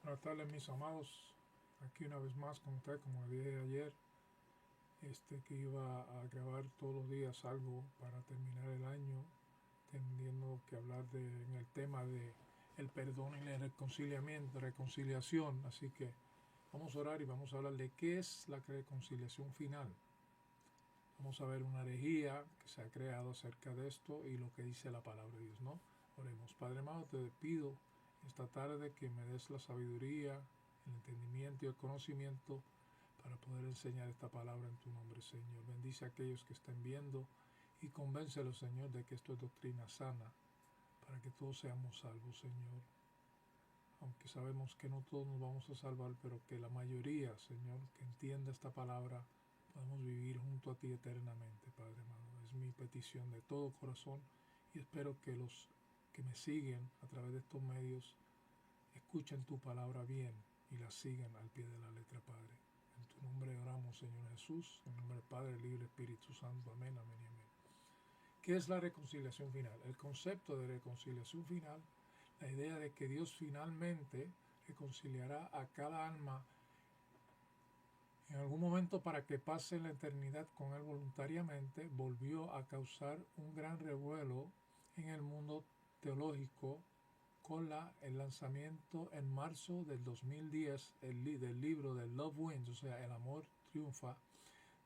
Buenas tardes, mis amados. Aquí una vez más con usted, como dije ayer, que iba a grabar todos los días algo para terminar el año, teniendo que hablar en el tema de el perdón y el reconciliamiento, reconciliación. Así que vamos a orar y vamos a hablar de qué es la reconciliación final. Vamos a ver una herejía que se ha creado acerca de esto y lo que dice la palabra de Dios, ¿no? Oremos. Padre amado, te pido esta tarde que me des la sabiduría, el entendimiento y el conocimiento para poder enseñar esta palabra en tu nombre, Señor. Bendice a aquellos que estén viendo y convéncelos, Señor, de que esto es doctrina sana para que todos seamos salvos, Señor. Aunque sabemos que no todos nos vamos a salvar, pero que la mayoría, Señor, que entienda esta palabra, podemos vivir junto a ti eternamente, Padre amado. Es mi petición de todo corazón y espero que los que me siguen a través de estos medios escuchen tu palabra bien y la sigan al pie de la letra, Padre. En tu nombre oramos, Señor Jesús, en el nombre del Padre, el Hijo, Espíritu Santo. Amén, amén y amén. ¿Qué es la reconciliación final? El concepto de reconciliación final, la idea de que Dios finalmente reconciliará a cada alma en algún momento para que pase la eternidad con Él voluntariamente, volvió a causar un gran revuelo en el mundo teológico con el lanzamiento en marzo del 2010 del libro de Love Wins, o sea, El amor triunfa,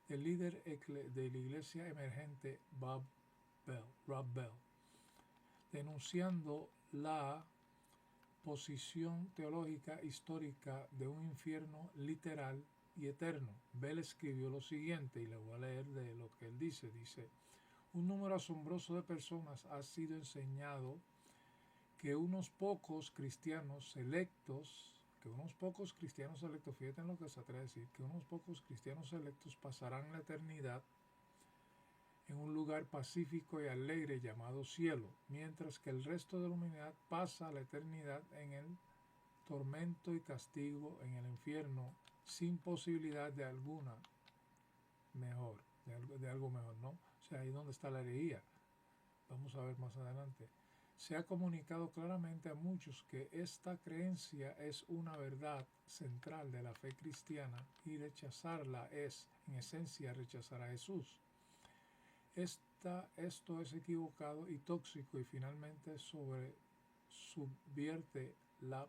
del líder de la iglesia emergente Rob Bell, denunciando la posición teológica histórica de un infierno literal y eterno. Bell escribió lo siguiente, y le voy a leer de lo que él dice. Dice: un número asombroso de personas ha sido enseñado que unos pocos cristianos selectos, fíjate en lo que se atreve a decir, que unos pocos cristianos selectos pasarán la eternidad en un lugar pacífico y alegre llamado cielo, mientras que el resto de la humanidad pasa la eternidad en el tormento y castigo en el infierno sin posibilidad de alguna mejor, de algo mejor, ¿no? O sea, ahí es donde está la herejía. Vamos a ver más adelante. Se ha comunicado claramente a muchos que esta creencia es una verdad central de la fe cristiana y rechazarla es, en esencia, rechazar a Jesús. Esto es equivocado y tóxico y finalmente subvierte la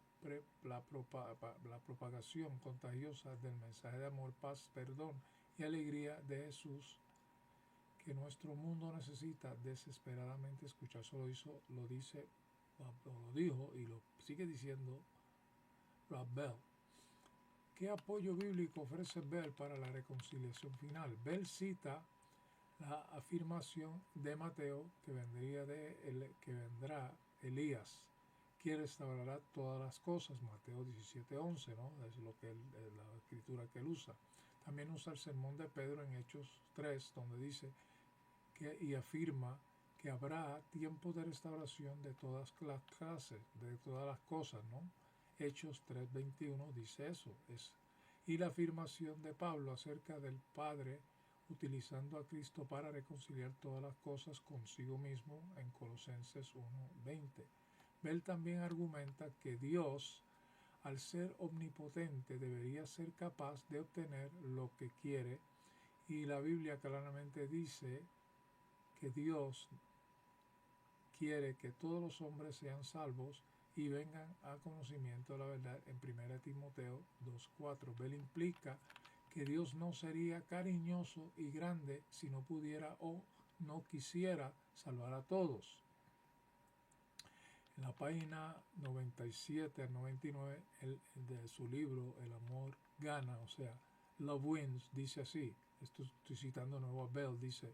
propagación contagiosa del mensaje de amor, paz, perdón y alegría de Jesús que nuestro mundo necesita desesperadamente escuchar. Eso lo dijo y lo sigue diciendo Rob Bell. ¿Qué apoyo bíblico ofrece Bell para la reconciliación final? Bell cita la afirmación de Mateo que vendrá Elías, quien restaurará todas las cosas, Mateo 17:11, ¿no? Es la escritura que él usa. También usa el sermón de Pedro en Hechos 3, donde dice y afirma que habrá tiempos de restauración de todas las clases, de todas las cosas, ¿no? Hechos 3:21 dice eso. Y la afirmación de Pablo acerca del Padre utilizando a Cristo para reconciliar todas las cosas consigo mismo en Colosenses 1:20. Bell también argumenta que Dios, al ser omnipotente, debería ser capaz de obtener lo que quiere, y la Biblia claramente dice que Dios quiere que todos los hombres sean salvos y vengan a conocimiento de la verdad en 1 Timoteo 2:4. Bell implica que Dios no sería cariñoso y grande si no pudiera o no quisiera salvar a todos. En la página 97 al 99 de su libro El amor gana, o sea, Love Wins, dice así, estoy citando nuevo a Bell, dice: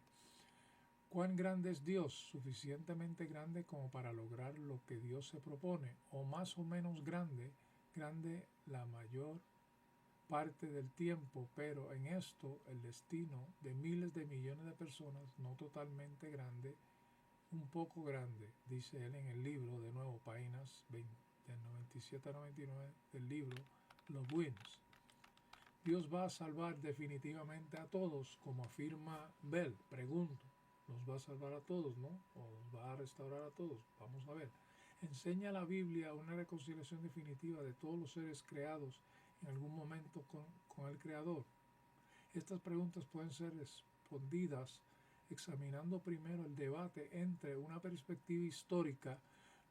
¿cuán grande es Dios? Suficientemente grande como para lograr lo que Dios se propone, o más o menos grande la mayor parte del tiempo, pero en esto el destino de miles de millones de personas, no totalmente grande, un poco grande, dice él en el libro, de nuevo, páginas 20, del 97 a 99 del libro Los Wins. Dios va a salvar definitivamente a todos, como afirma Bell. Pregunto, ¿los va a salvar a todos, no? ¿O los va a restaurar a todos? Vamos a ver. ¿Enseña la Biblia una reconciliación definitiva de todos los seres creados en algún momento con el Creador? Estas preguntas pueden ser respondidas examinando primero el debate entre una perspectiva histórica,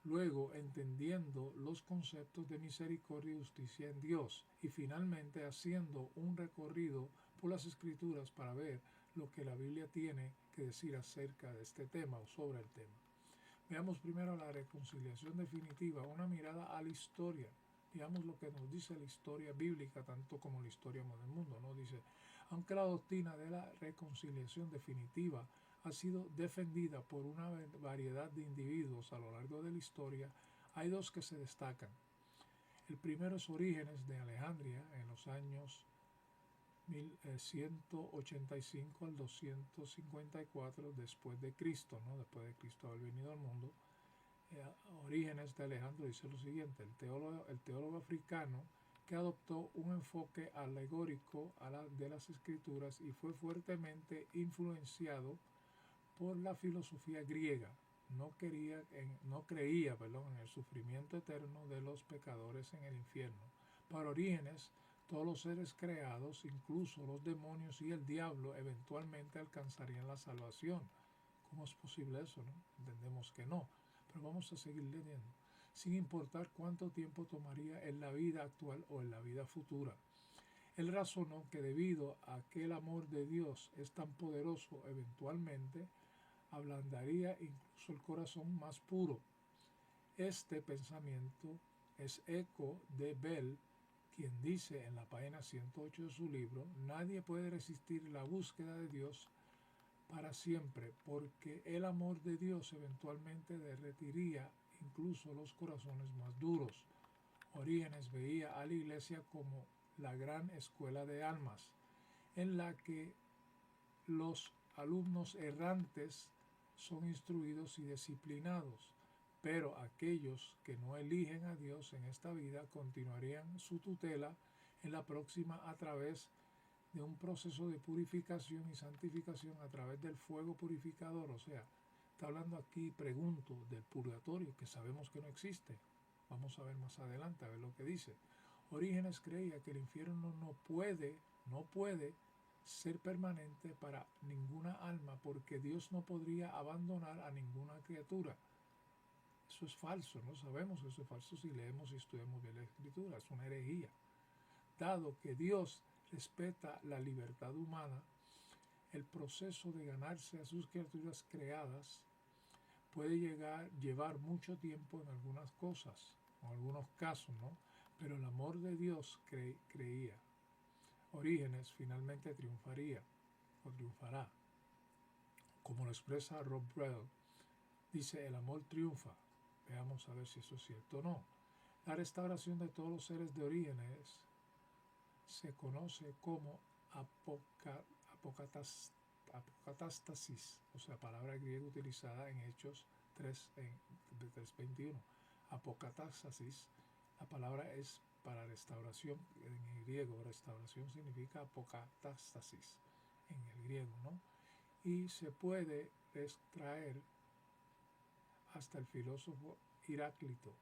luego entendiendo los conceptos de misericordia y justicia en Dios, y finalmente haciendo un recorrido por las Escrituras para ver lo que la Biblia tiene que decir acerca de este tema o sobre el tema. Veamos primero la reconciliación definitiva, una mirada a la historia. Veamos lo que nos dice la historia bíblica, tanto como la historia del mundo, ¿no? Dice, aunque la doctrina de la reconciliación definitiva ha sido defendida por una variedad de individuos a lo largo de la historia, hay dos que se destacan. El primero es Orígenes de Alejandría en los años 1185 al 254 después de Cristo, ¿no? Después de Cristo haber venido al mundo. Orígenes de Alejandro dice lo siguiente: el teólogo africano que adoptó un enfoque alegórico de las escrituras y fue fuertemente influenciado por la filosofía griega. No creía en el sufrimiento eterno de los pecadores en el infierno. Para Orígenes, todos los seres creados, incluso los demonios y el diablo, eventualmente alcanzarían la salvación. ¿Cómo es posible eso, no? Entendemos que no, pero vamos a seguir leyendo. Sin importar cuánto tiempo tomaría en la vida actual o en la vida futura. Él razonó que debido a que el amor de Dios es tan poderoso, eventualmente ablandaría incluso el corazón más puro. Este pensamiento es eco de Bell, quien dice en la página 108 de su libro: nadie puede resistir la búsqueda de Dios para siempre, porque el amor de Dios eventualmente derretiría incluso los corazones más duros. Orígenes veía a la iglesia como la gran escuela de almas, en la que los alumnos errantes son instruidos y disciplinados, pero aquellos que no eligen a Dios en esta vida continuarían su tutela en la próxima a través de un proceso de purificación y santificación a través del fuego purificador. O sea, está hablando aquí, pregunto, del purgatorio, que sabemos que no existe. Vamos a ver más adelante, a ver lo que dice. Orígenes creía que el infierno no puede ser permanente para ninguna alma, porque Dios no podría abandonar a ninguna criatura. Eso es falso, no sabemos que eso es falso si leemos y estudiamos bien la Escritura, es una herejía. Dado que Dios respeta la libertad humana, el proceso de ganarse a sus criaturas creadas puede llevar mucho tiempo en algunas cosas, en algunos casos, ¿no? Pero el amor de Dios creía. Orígenes finalmente triunfará. Como lo expresa Rob Bell, dice: el amor triunfa. Veamos a ver si eso es cierto o no. La restauración de todos los seres de Orígenes se conoce como apocatástasis, o sea, palabra griega utilizada en Hechos 3:21. Apocatástasis, la palabra es para restauración. En griego, restauración significa apocatástasis en el griego, ¿no? Y se puede extraer hasta el filósofo Heráclito.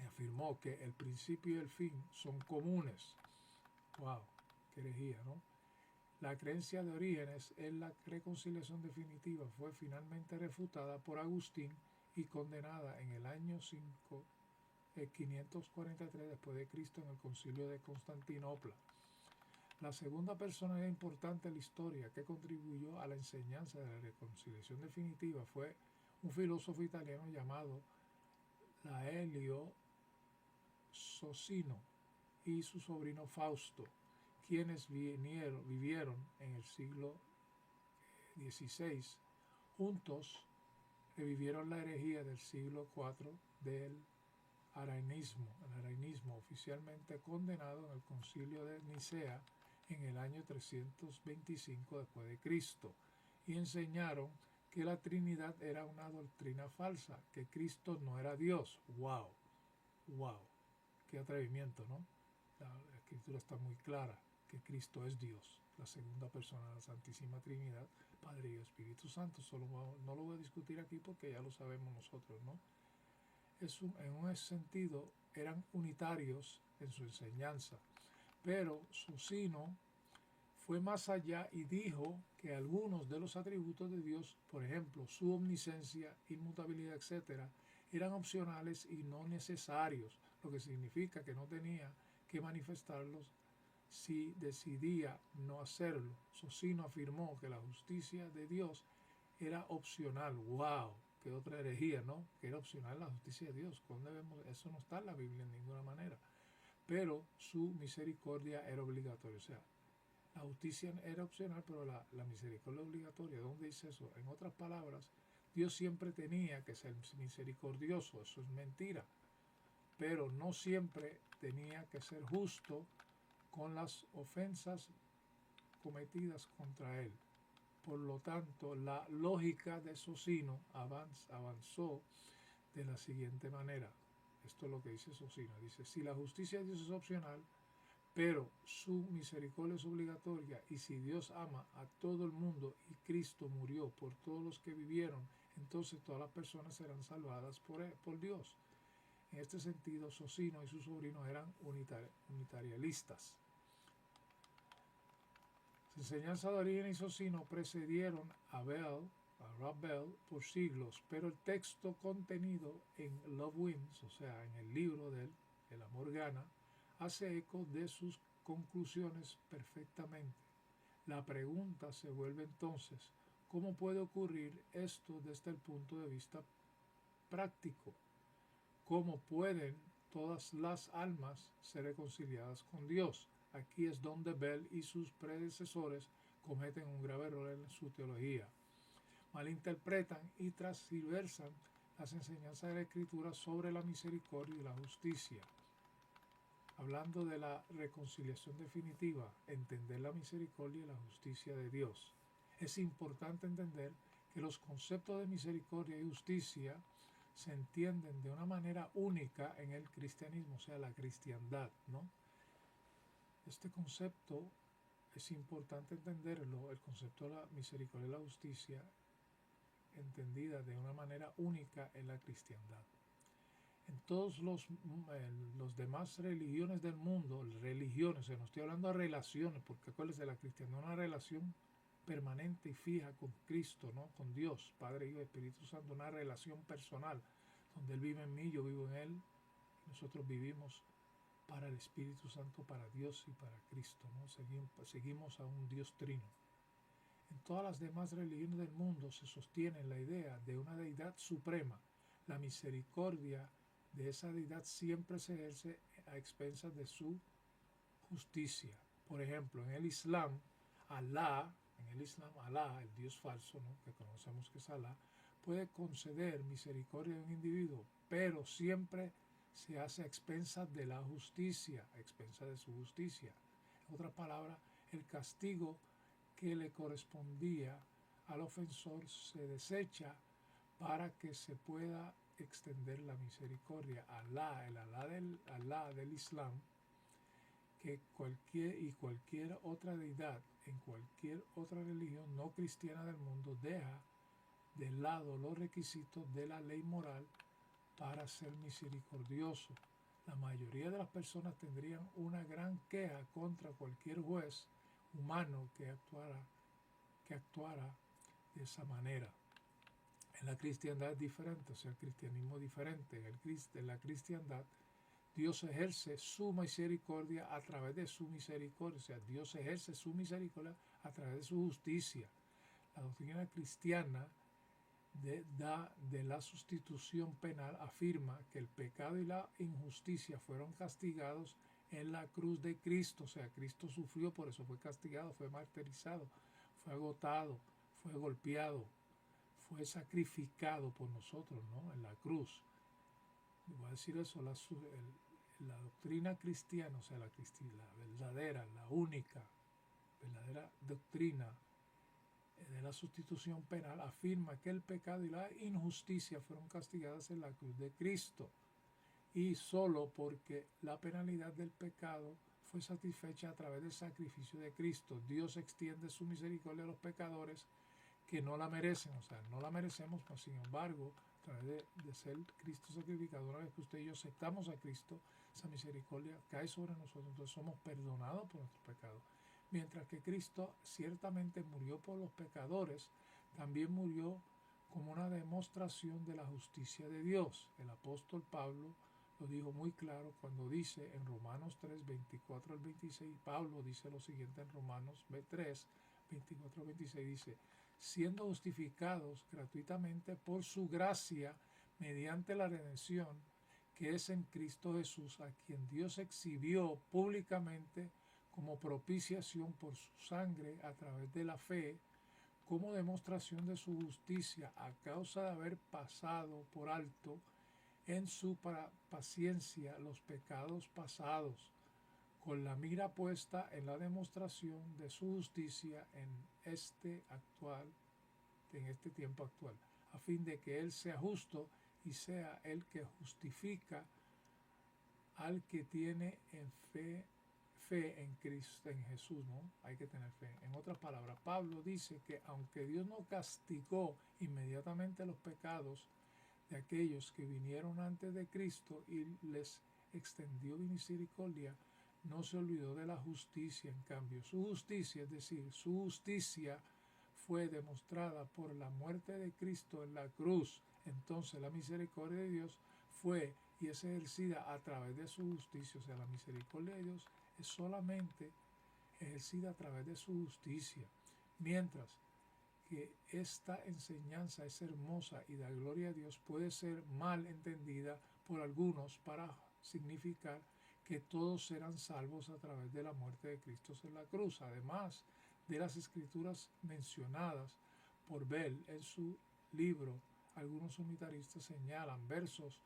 Afirmó que el principio y el fin son comunes. ¡Wow! ¡Qué herejía!, ¿no? La creencia de Orígenes en la reconciliación definitiva fue finalmente refutada por Agustín y condenada en el año 543 después de Cristo en el Concilio de Constantinopla. La segunda personalidad importante en la historia que contribuyó a la enseñanza de la reconciliación definitiva fue un filósofo italiano llamado Laelio Socino y su sobrino Fausto, quienes vivieron en el siglo XVI. Juntos revivieron la herejía del siglo IV del arianismo, oficialmente condenado en el Concilio de Nicea en el año 325 después de Cristo, y enseñaron que la Trinidad era una doctrina falsa, que Cristo no era Dios. ¡Wow! ¡Wow! ¡Qué atrevimiento!, ¿no? La Escritura está muy clara que Cristo es Dios, la segunda persona de la Santísima Trinidad, Padre y Espíritu Santo. Solo no lo voy a discutir aquí porque ya lo sabemos nosotros, ¿no? en un sentido eran unitarios en su enseñanza, pero Socino fue más allá y dijo que algunos de los atributos de Dios, por ejemplo, su omnisciencia, inmutabilidad, etc., eran opcionales y no necesarios, lo que significa que no tenía que manifestarlos si decidía no hacerlo. Socino afirmó que la justicia de Dios era opcional. ¡Wow! ¡Qué otra herejía!, ¿no? Que era opcional la justicia de Dios. Eso no está en la Biblia en ninguna manera. Pero su misericordia era obligatoria. O sea, la justicia era opcional, pero la misericordia es obligatoria. ¿Dónde dice eso? En otras palabras, Dios siempre tenía que ser misericordioso. Eso es mentira. Pero no siempre tenía que ser justo con las ofensas cometidas contra él. Por lo tanto, la lógica de Socino avanzó de la siguiente manera. Esto es lo que dice Socino. Dice, si la justicia de Dios es opcional, pero su misericordia es obligatoria, y si Dios ama a todo el mundo y Cristo murió por todos los que vivieron, entonces todas las personas serán salvadas por Dios. En este sentido, Socino y sus sobrinos eran unitarialistas. Las enseñanzas de Origen y Socino precedieron a Rob Bell por siglos, pero el texto contenido en Love Wins, o sea, en el libro de él, El amor gana, hace eco de sus conclusiones perfectamente. La pregunta se vuelve entonces, ¿cómo puede ocurrir esto desde el punto de vista práctico? ¿Cómo pueden todas las almas ser reconciliadas con Dios? Aquí es donde Bell y sus predecesores cometen un grave error en su teología. Malinterpretan y transversan las enseñanzas de la Escritura sobre la misericordia y la justicia. Hablando de la reconciliación definitiva, entender la misericordia y la justicia de Dios. Es importante entender que los conceptos de misericordia y justicia se entienden de una manera única en el cristianismo, o sea, la cristiandad, ¿no? Este concepto es importante entenderlo, el concepto de la misericordia y la justicia, entendida de una manera única en la cristiandad. En todos los demás religiones del mundo, religiones, no estoy hablando de relaciones, porque acuérdense, la cristiandad es una relación permanente y fija con Cristo, ¿no? Con Dios, Padre, Hijo y Espíritu Santo, una relación personal, donde Él vive en mí, yo vivo en Él, y nosotros vivimos para el Espíritu Santo, para Dios y para Cristo, ¿no? Seguimos a un Dios trino. En todas las demás religiones del mundo se sostiene la idea de una deidad suprema. La misericordia de esa deidad siempre se ejerce a expensas de su justicia. Por ejemplo, en el Islam, Alá, el Dios falso, ¿no?, que conocemos que es Alá, puede conceder misericordia a un individuo, pero siempre se hace a expensas de la justicia, a expensas de su justicia. En otras palabras, el castigo que le correspondía al ofensor se desecha para que se pueda extender la misericordia. El Alá del Islam, que cualquier otra deidad en cualquier otra religión no cristiana del mundo deja de lado los requisitos de la ley moral para ser misericordioso. La mayoría de las personas tendrían una gran queja contra cualquier juez humano que actuara de esa manera. En la cristiandad es diferente, o sea, el cristianismo es diferente. En la cristiandad, Dios ejerce su misericordia a través de su misericordia, o sea, Dios ejerce su misericordia a través de su justicia. La doctrina cristiana de la sustitución penal afirma que el pecado y la injusticia fueron castigados en la cruz de Cristo, o sea, Cristo sufrió, por eso fue castigado, fue martirizado, fue agotado, fue golpeado, fue sacrificado por nosotros, ¿no?, en la cruz. Voy a decir eso, la doctrina cristiana, o sea, la verdadera, la única, verdadera doctrina de la sustitución penal afirma que el pecado y la injusticia fueron castigadas en la cruz de Cristo, y solo porque la penalidad del pecado fue satisfecha a través del sacrificio de Cristo, Dios extiende su misericordia a los pecadores que no la merecen, o sea, no la merecemos, pero sin embargo a través de ser Cristo sacrificado. Una vez que usted y yo aceptamos a Cristo, esa misericordia cae sobre nosotros, entonces somos perdonados por nuestros pecados. Mientras que Cristo ciertamente murió por los pecadores, también murió como una demostración de la justicia de Dios. El apóstol Pablo lo dijo muy claro cuando dice en Romanos 3, 24 al 26, Pablo dice lo siguiente en Romanos 3, 24 al 26, dice, siendo justificados gratuitamente por su gracia mediante la redención que es en Cristo Jesús, a quien Dios exhibió públicamente como propiciación por su sangre a través de la fe, como demostración de su justicia a causa de haber pasado por alto en su paciencia los pecados pasados, con la mira puesta en la demostración de su justicia en este tiempo actual, a fin de que Él sea justo y sea el que justifica al que tiene fe en Cristo, en Jesús, ¿no? Hay que tener fe. En otras palabras, Pablo dice que aunque Dios no castigó inmediatamente los pecados de aquellos que vinieron antes de Cristo y les extendió misericordia, no se olvidó de la justicia. En cambio, su justicia, es decir, su justicia fue demostrada por la muerte de Cristo en la cruz. Entonces la misericordia de Dios fue y es ejercida a través de su justicia. O sea, la misericordia de Dios es solamente ejercida a través de su justicia. Mientras que esta enseñanza es hermosa y da gloria a Dios, puede ser mal entendida por algunos para significar que todos serán salvos a través de la muerte de Cristo en la cruz. Además de las escrituras mencionadas por Bell en su libro, algunos unitaristas señalan versos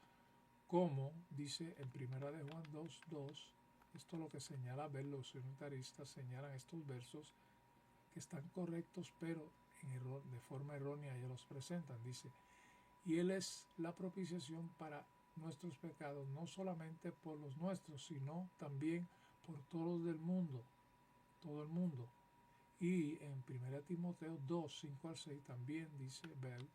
como dice en Primera de Juan 2:2, esto es lo que señala Bell, los unitaristas señalan estos versos que están correctos, pero de forma errónea ya los presentan. Dice, y Él es la propiciación para nuestros pecados, no solamente por los nuestros, sino también por todos del mundo, todo el mundo. Y en 1 Timoteo 2, 5 al 6 también dice Bell,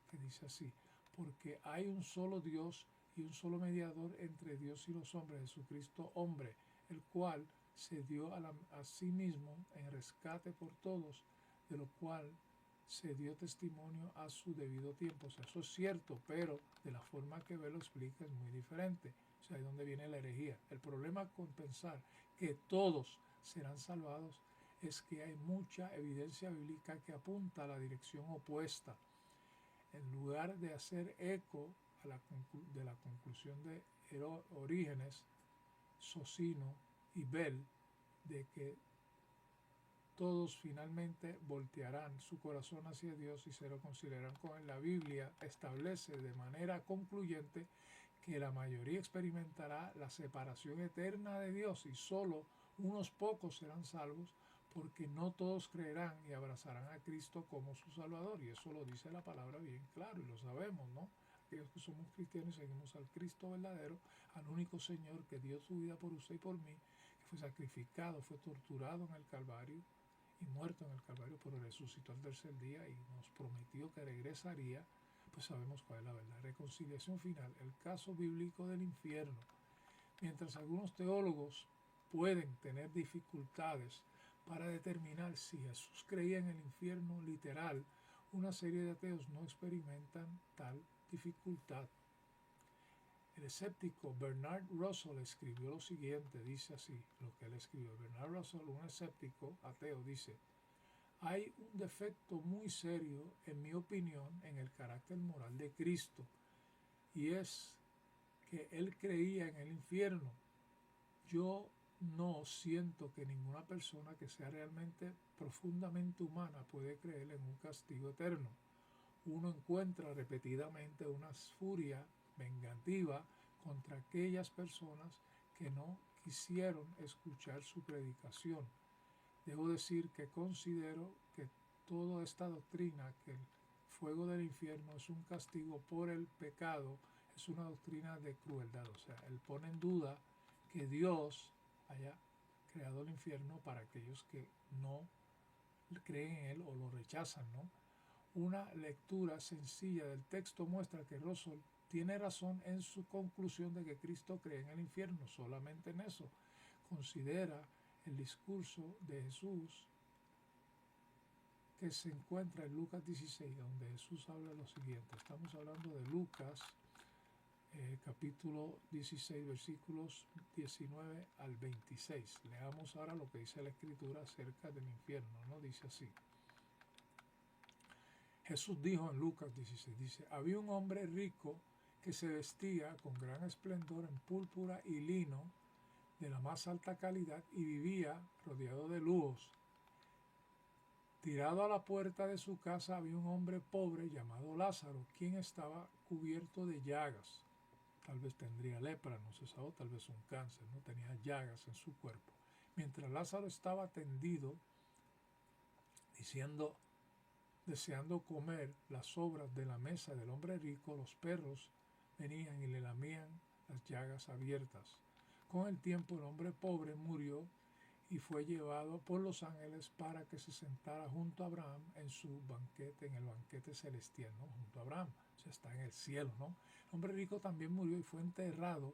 que dice así, porque hay un solo Dios y un solo mediador entre Dios y los hombres, Jesucristo hombre, el cual se dio a sí mismo en rescate por todos, de lo cual se dio testimonio a su debido tiempo. O sea, eso es cierto, pero de la forma que Bell lo explica es muy diferente. O sea, ahí es donde viene la herejía. El problema con pensar que todos serán salvados es que hay mucha evidencia bíblica que apunta a la dirección opuesta. En lugar de hacer eco de la conclusión de Orígenes, Socino y Bell, de que todos finalmente voltearán su corazón hacia Dios y se reconciliarán con Él. La Biblia establece de manera concluyente que la mayoría experimentará la separación eterna de Dios y solo unos pocos serán salvos, porque no todos creerán y abrazarán a Cristo como su Salvador. Y eso lo dice la palabra bien claro y lo sabemos, ¿no? Aquellos que somos cristianos y seguimos al Cristo verdadero, al único Señor que dio su vida por usted y por mí, que fue sacrificado, fue torturado en el Calvario y muerto en el Calvario, pero resucitó al tercer día y nos prometió que regresaría. Pues sabemos cuál es la verdad. Reconciliación final, el caso bíblico del infierno. Mientras algunos teólogos pueden tener dificultades para determinar si Jesús creía en el infierno literal, una serie de ateos no experimentan tal dificultad. El escéptico Bernard Russell escribió lo siguiente, dice así, lo que él escribió. Bernard Russell, un escéptico ateo, dice, hay un defecto muy serio, en mi opinión, en el carácter moral de Cristo, y es que él creía en el infierno. Yo no siento que ninguna persona que sea realmente profundamente humana puede creer en un castigo eterno. Uno encuentra repetidamente una furia vengativa contra aquellas personas que no quisieron escuchar su predicación. Debo decir que considero que toda esta doctrina, que el fuego del infierno es un castigo por el pecado, es una doctrina de crueldad. O sea, él pone en duda que Dios haya creado el infierno para aquellos que no creen en él o lo rechazan, ¿no? Una lectura sencilla del texto muestra que Russell tiene razón en su conclusión de que Cristo cree en el infierno, solamente en eso. Considera el discurso de Jesús que se encuentra en Lucas 16, donde Jesús habla lo siguiente. Estamos hablando de Lucas, capítulo 16, versículos 19 al 26. Leamos ahora lo que dice la Escritura acerca del infierno, ¿no? Dice así. Jesús dijo en Lucas 16, dice, había un hombre rico que se vestía con gran esplendor en púrpura y lino de la más alta calidad y vivía rodeado de lujos. Tirado a la puerta de su casa había un hombre pobre llamado Lázaro, quien estaba cubierto de llagas. Tal vez tendría lepra, no se sabe, tal vez un cáncer, no tenía llagas en su cuerpo. Mientras Lázaro estaba tendido, deseando comer las sobras de la mesa del hombre rico, los perros venían y le lamían las llagas abiertas. Con el tiempo el hombre pobre murió y fue llevado por los ángeles para que se sentara junto a Abraham en su banquete, en el banquete celestial, ¿no? Junto a Abraham, o sea, está en el cielo, ¿no? El hombre rico también murió y fue enterrado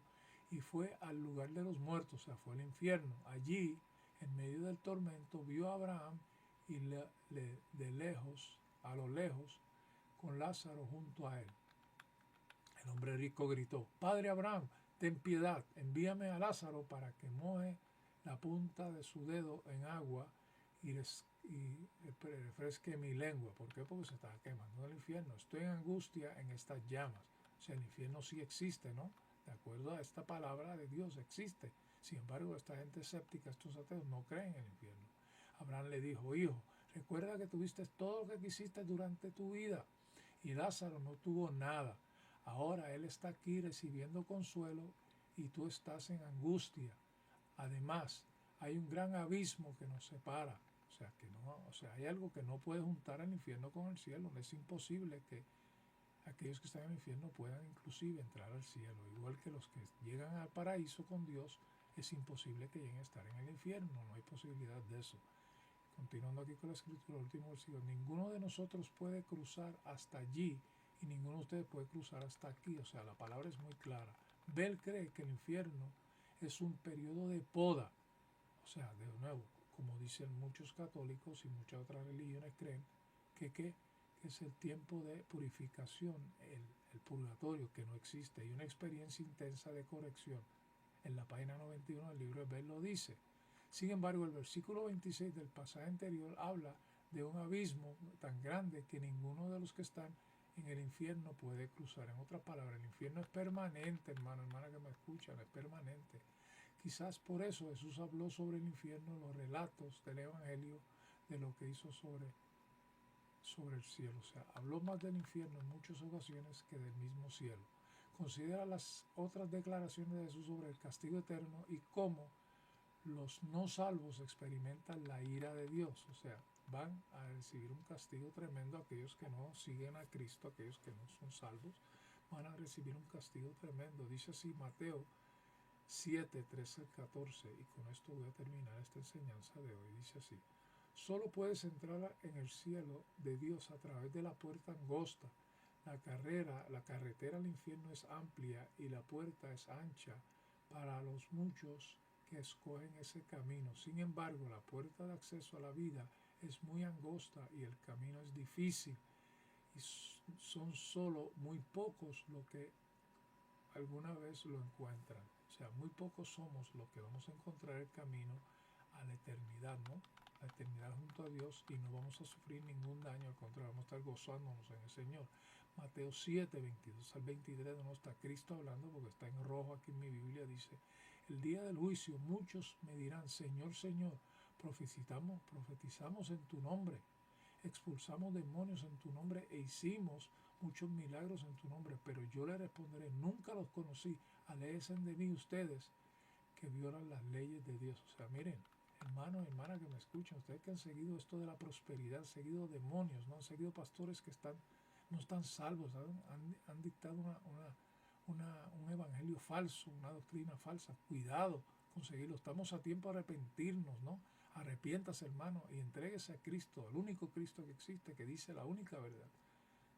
y fue al lugar de los muertos, o sea, fue al infierno. Allí, en medio del tormento, vio a Abraham y de lejos, a lo lejos, con Lázaro junto a él. El hombre rico gritó, Padre Abraham, ten piedad, envíame a Lázaro para que moje la punta de su dedo en agua y refresque mi lengua. ¿Por qué? Porque se estaba quemando el infierno. Estoy en angustia en estas llamas. O sea, el infierno sí existe, ¿no? De acuerdo a esta palabra de Dios, existe. Sin embargo, esta gente escéptica, estos ateos, no creen en el infierno. Abraham le dijo, hijo, recuerda que tuviste todo lo que quisiste durante tu vida y Lázaro no tuvo nada. Ahora él está aquí recibiendo consuelo y tú estás en angustia. Además, hay un gran abismo que nos separa. Hay algo que no puede juntar el infierno con el cielo. Es imposible que aquellos que están en el infierno puedan inclusive entrar al cielo. Igual que los que llegan al paraíso con Dios, es imposible que lleguen a estar en el infierno. No hay posibilidad de eso. Continuando aquí con la escritura, el último versículo. Ninguno de nosotros puede cruzar hasta allí y ninguno de ustedes puede cruzar hasta aquí. O sea, la palabra es muy clara. Bell cree que el infierno es un periodo de poda. O sea, de nuevo, como dicen muchos católicos y muchas otras religiones creen que es el tiempo de purificación, el purgatorio, que no existe, y una experiencia intensa de corrección. En la página 91 del libro de Bell lo dice. Sin embargo, el versículo 26 del pasaje anterior habla de un abismo tan grande que ninguno de los que están en el infierno puede cruzar. En otras palabras, el infierno es permanente, hermano, hermana que me escuchan, es permanente. Quizás por eso Jesús habló sobre el infierno en los relatos del Evangelio de lo que hizo sobre el cielo. O sea, habló más del infierno en muchas ocasiones que del mismo cielo. Considera las otras declaraciones de Jesús sobre el castigo eterno y cómo los no salvos experimentan la ira de Dios. O sea, van a recibir un castigo tremendo. Aquellos que no siguen a Cristo, aquellos que no son salvos, van a recibir un castigo tremendo. Dice así Mateo 7, 13 al 14, y con esto voy a terminar esta enseñanza de hoy. Dice así: solo puedes entrar en el cielo de Dios a través de la puerta angosta. La carretera al infierno es amplia y la puerta es ancha para los muchos que escogen ese camino. Sin embargo, la puerta de acceso a la vida es muy angosta y el camino es difícil. Y son solo muy pocos los que alguna vez lo encuentran. O sea, muy pocos somos los que vamos a encontrar el camino a la eternidad, ¿no? La eternidad junto a Dios, y no vamos a sufrir ningún daño, al contrario, vamos a estar gozándonos en el Señor. Mateo 7, 22 al 23, no está Cristo hablando porque está en rojo aquí en mi Biblia, dice: el día del juicio muchos me dirán, Señor, Señor, profetizamos en tu nombre, expulsamos demonios en tu nombre e hicimos muchos milagros en tu nombre, pero yo le responderé, nunca los conocí, aléjense de mí ustedes que violan las leyes de Dios. O sea, miren, hermanos y hermanas que me escuchan, ustedes que han seguido esto de la prosperidad, han seguido demonios, no han seguido pastores que no están salvos, han dictado un evangelio falso, una doctrina falsa. Cuidado con seguirlo, estamos a tiempo de arrepentirnos, ¿no? Arrepiéntase, hermano, y entréguese a Cristo, el único Cristo que existe, que dice la única verdad,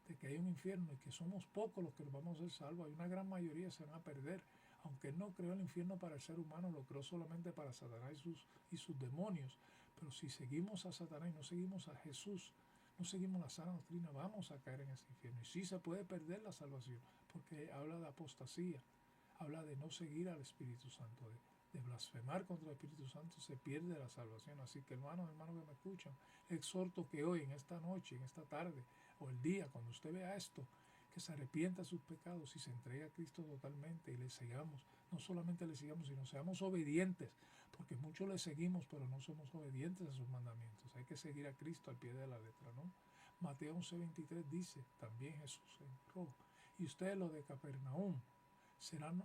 de que hay un infierno y que somos pocos los que vamos a ser salvos. Hay una gran mayoría se van a perder. Aunque Él no creó el infierno para el ser humano, lo creó solamente para Satanás y sus demonios. Pero si seguimos a Satanás y no seguimos a Jesús, no seguimos la sana doctrina, vamos a caer en ese infierno. Y sí se puede perder la salvación, porque habla de apostasía, habla de no seguir al Espíritu Santo, de blasfemar contra el Espíritu Santo, se pierde la salvación. Así que hermanos que me escuchan, exhorto que hoy, en esta noche, en esta tarde o el día, cuando usted vea esto, que se arrepienta de sus pecados y se entregue a Cristo totalmente y le sigamos. No solamente le sigamos, sino seamos obedientes, porque muchos le seguimos, pero no somos obedientes a sus mandamientos. Hay que seguir a Cristo al pie de la letra, ¿no? Mateo 11:23 dice, también Jesús entró, y ustedes los de Capernaum serán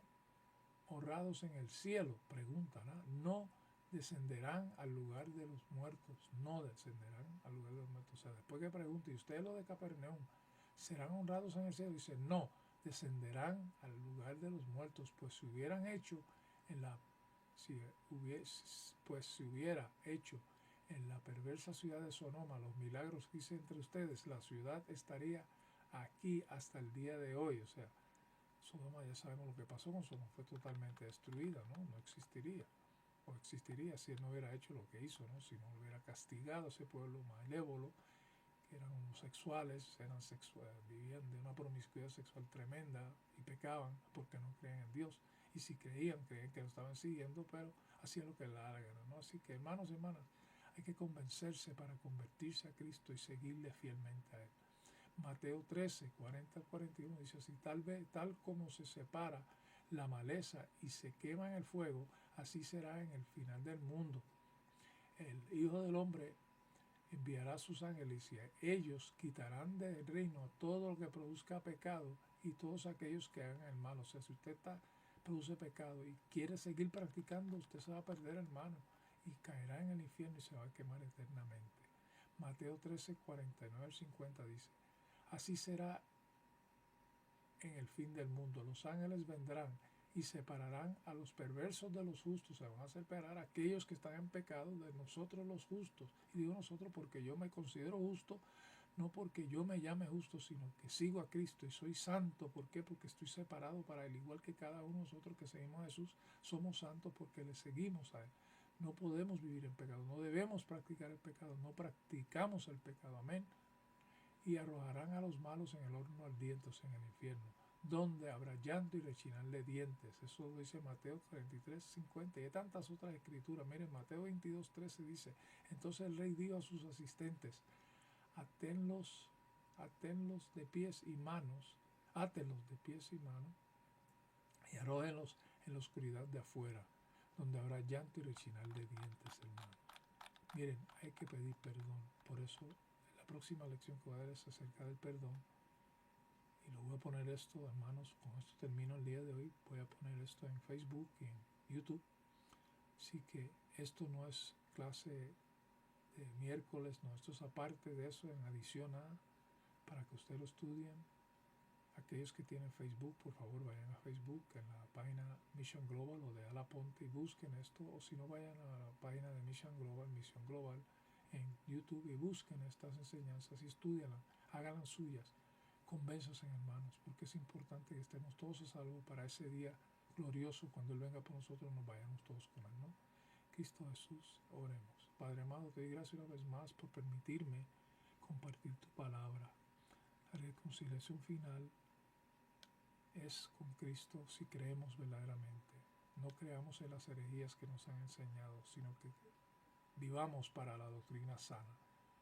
honrados en el cielo, preguntan, no descenderán al lugar de los muertos, no descenderán al lugar de los muertos. O sea, después que pregunte, ¿y ustedes los de Capernaum serán honrados en el cielo? Dice, no, descenderán al lugar de los muertos, pues si hubieran hecho en la si hubiera hecho en la perversa ciudad de Sodoma los milagros que hice entre ustedes, la ciudad estaría aquí hasta el día de hoy. O sea, Sodoma, ya sabemos lo que pasó con Sodoma, fue totalmente destruida, ¿no? No existiría, o existiría si él no hubiera hecho lo que hizo, ¿no? Si no hubiera castigado a ese pueblo malévolo, que eran homosexuales, vivían de una promiscuidad sexual tremenda y pecaban porque no creían en Dios. Y si creían que lo estaban siguiendo, pero hacían lo que le daba la gana, ¿no? Así que, hermanos y hermanas, hay que convencerse para convertirse a Cristo y seguirle fielmente a Él. Mateo 13, 40 al 41 dice así, tal como se separa la maleza y se quema en el fuego, así será en el final del mundo. El Hijo del Hombre enviará a sus ángeles y ellos quitarán del reino todo lo que produzca pecado y todos aquellos que hagan el mal. O sea, si usted produce pecado y quiere seguir practicando, usted se va a perder, hermano, y caerá en el infierno y se va a quemar eternamente. Mateo 13, 49 al 50 dice, así será en el fin del mundo. Los ángeles vendrán y separarán a los perversos de los justos. Se van a separar a aquellos que están en pecado de nosotros los justos. Y digo nosotros porque yo me considero justo, no porque yo me llame justo, sino que sigo a Cristo y soy santo. ¿Por qué? Porque estoy separado para Él. Igual que cada uno de nosotros que seguimos a Jesús, somos santos porque le seguimos a Él. No podemos vivir en pecado, no debemos practicar el pecado, no practicamos el pecado. Amén. Y arrojarán a los malos en el horno ardiente, en el infierno, donde habrá llanto y rechinar de dientes. Eso lo dice Mateo 43, 50. Y hay tantas otras escrituras. Miren, Mateo 22, 13 dice, entonces el rey dijo a sus asistentes, atenlos de pies y manos, átenlos de pies y manos, y arrójenlos en la oscuridad de afuera, donde habrá llanto y rechinar de dientes, hermano. Miren, hay que pedir perdón. Por eso la próxima lección que voy a dar es acerca del perdón. Y lo voy a poner esto, hermanos, con esto termino el día de hoy. Voy a poner esto en Facebook y en YouTube. Así que esto no es clase de miércoles, no, esto es aparte de eso, en adición a, para que ustedes lo estudien. Aquellos que tienen Facebook, por favor vayan a Facebook, en la página Mission Global o de Ala Ponte y busquen esto, o si no vayan a la página de Mission Global en YouTube y busquen estas enseñanzas y estudianlas, háganlas suyas, convénzanse, hermanos, porque es importante que estemos todos a salvo para ese día glorioso cuando Él venga por nosotros, nos vayamos todos con Él, ¿no? Cristo Jesús, oremos. Padre amado, te doy gracias una vez más por permitirme compartir tu palabra. La reconciliación final es con Cristo si creemos verdaderamente. No creamos en las herejías que nos han enseñado, sino que vivamos para la doctrina sana,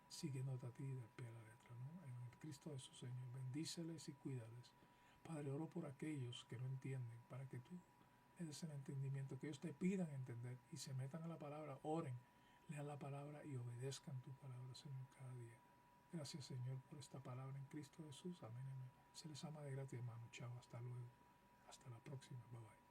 siguiéndote a ti de pie a la letra, ¿no? En el Cristo de su Señor, bendíceles y cuídales. Padre, oro por aquellos que no entienden, para que tú les des el entendimiento, que ellos te pidan entender y se metan a la palabra, oren, lean la palabra y obedezcan tu palabra, Señor, cada día. Gracias, Señor, por esta palabra en Cristo Jesús. Amén, amén. Se les ama de gracia, hermano. Chao, hasta luego. Hasta la próxima. Bye, bye.